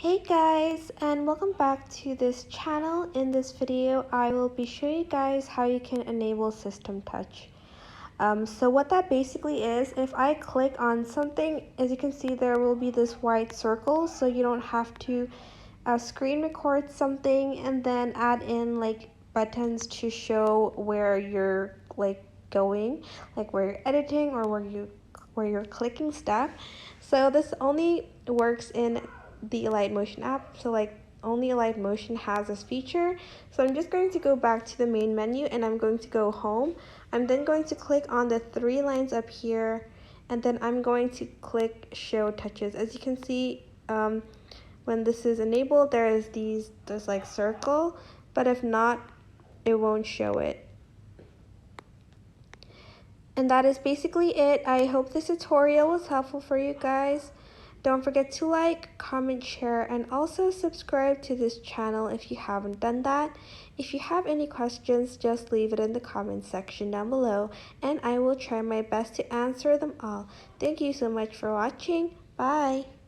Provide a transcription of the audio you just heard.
Hey guys, and welcome back to this channel. In this video I will be showing you guys how you can enable system touch. So what that basically is, if I click on something, as you can see there will be this white circle, so you don't have to screen record something and then add in like buttons to show where you're going, like where you're editing or where you're clicking stuff. So this only works in the Alight Motion app, so only Alight Motion has this feature. So I'm just going to go back to the main menu and I'm going to go home. I'm then going to click on the three lines up here and then I'm going to click show touches. As you can see, when this is enabled, there's like circle, but if not, it won't show it. And that is basically it. I hope this tutorial was helpful for you guys. Don't forget to like, comment, share, and also subscribe to this channel if you haven't done that. If you have any questions, just leave it in the comment section down below, and I will try my best to answer them all. Thank you so much for watching. Bye!